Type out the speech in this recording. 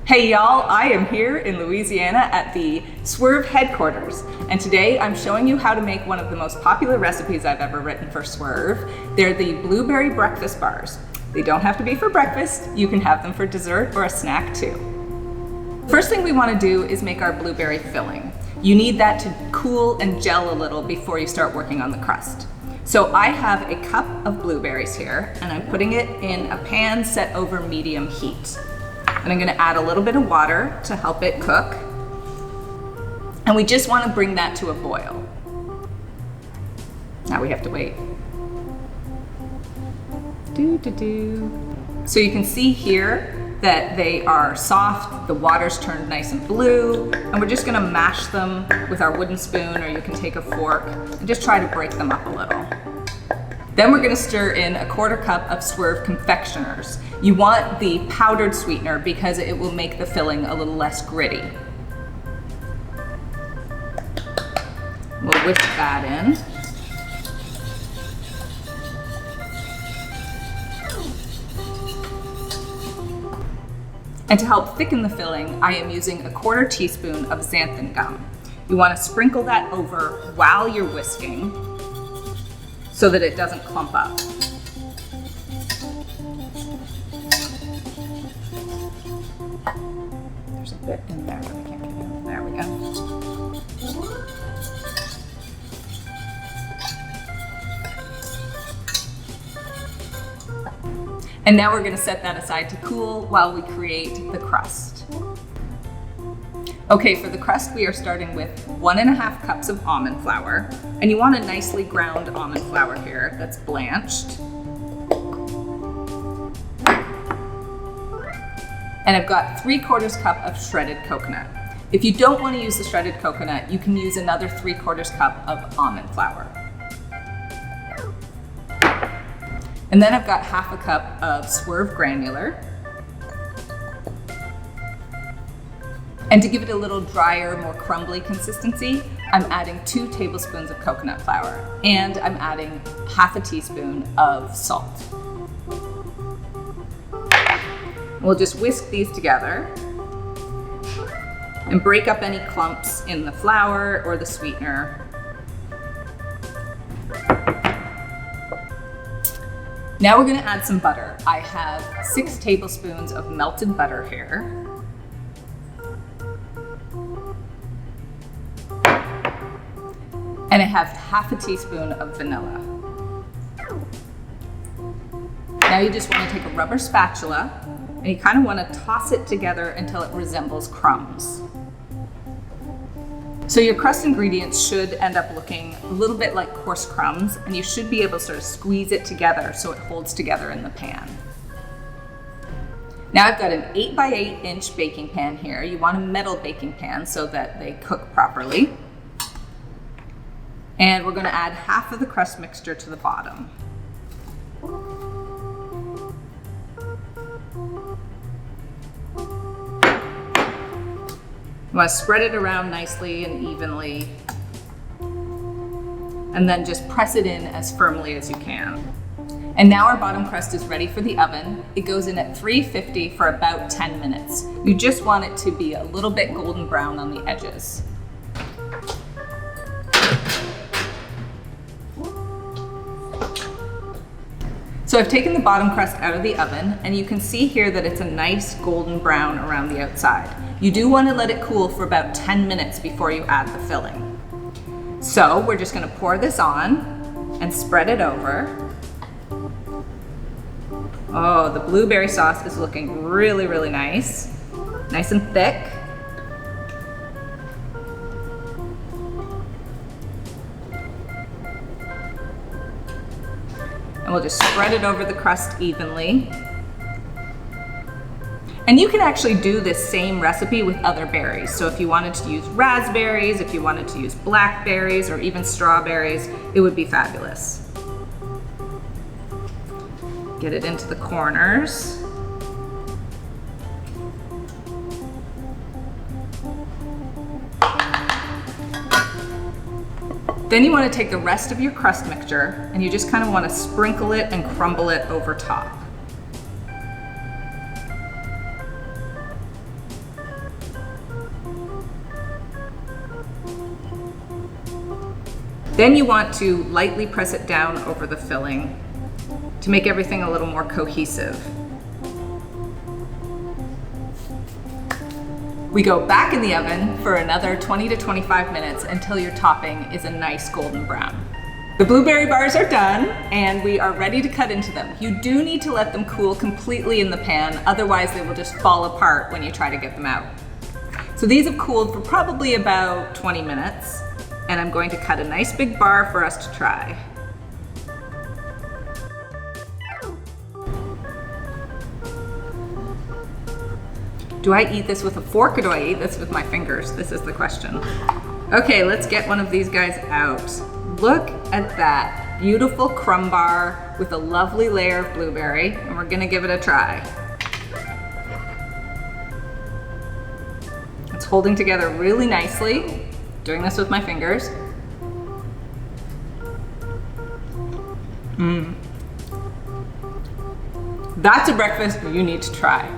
Hey y'all, I am here in Louisiana at the Swerve headquarters, and today I'm showing you how to make one of the most popular recipes I've ever written for Swerve. They're the blueberry breakfast bars. They don't have to be for breakfast, you can have them for dessert or a snack too. First thing we want to do is make our blueberry filling. You need that to cool and gel a little before you start working on the crust. So I have a cup of blueberries here, and I'm putting it in a pan set over medium heat. And I'm gonna add a little bit of water to help it cook. And we just wanna bring that to a boil. Now we have to wait. So you can see here that they are soft, the water's turned nice and blue, and we're just gonna mash them with our wooden spoon, or you can take a fork and just try to break them up a little. Then we're gonna stir in a 1/4 cup of Swerve confectioners. You want the powdered sweetener because it will make the filling a little less gritty. We'll whisk that in. And to help thicken the filling, I am using a 1/4 teaspoon of xanthan gum. You wanna sprinkle that over while you're whisking so that it doesn't clump up. There's a bit in there, but I can't get it in. There we go. And now we're gonna set that aside to cool while we create the crust. Okay, for the crust, we are starting with 1½ cups of almond flour. And you want a nicely ground almond flour here that's blanched. And I've got 3/4 cup of shredded coconut. If you don't want to use the shredded coconut, you can use another 3/4 cup of almond flour. And then I've got 1/2 cup of Swerve granular. And to give it a little drier, more crumbly consistency, I'm adding 2 tablespoons of coconut flour, and I'm adding 1/2 teaspoon of salt. We'll just whisk these together and break up any clumps in the flour or the sweetener. Now we're gonna add some butter. I have 6 tablespoons of melted butter here. And I have 1/2 teaspoon of vanilla. Now you just want to take a rubber spatula and you kind of want to toss it together until it resembles crumbs. So your crust ingredients should end up looking a little bit like coarse crumbs, and you should be able to sort of squeeze it together so it holds together in the pan. Now I've got an 8x8 inch baking pan here. You want a metal baking pan so that they cook properly. And we're going to add 1/2 of the crust mixture to the bottom. You want to spread it around nicely and evenly, and then just press it in as firmly as you can. And now our bottom crust is ready for the oven. It goes in at 350 for about 10 minutes. You just want it to be a little bit golden brown on the edges. So I've taken the bottom crust out of the oven, and you can see here that it's a nice golden brown around the outside. You do want to let it cool for about 10 minutes before you add the filling. So we're just going to pour this on and spread it over. Oh, the blueberry sauce is looking really, really nice. Nice and thick. And we'll just spread it over the crust evenly. And you can actually do this same recipe with other berries. So if you wanted to use raspberries, if you wanted to use blackberries, or even strawberries, it would be fabulous. Get it into the corners. Then you want to take the rest of your crust mixture and you just kind of want to sprinkle it and crumble it over top. Then you want to lightly press it down over the filling to make everything a little more cohesive. We go back in the oven for another 20 to 25 minutes until your topping is a nice golden brown. The blueberry bars are done and we are ready to cut into them. You do need to let them cool completely in the pan, otherwise they will just fall apart when you try to get them out. So these have cooled for probably about 20 minutes, and I'm going to cut a nice big bar for us to try. Do I eat this with a fork or do I eat this with my fingers? This is the question. Okay, let's get one of these guys out. Look at that beautiful crumb bar with a lovely layer of blueberry, and we're gonna give it a try. It's holding together really nicely. Doing this with my fingers. That's a breakfast you need to try.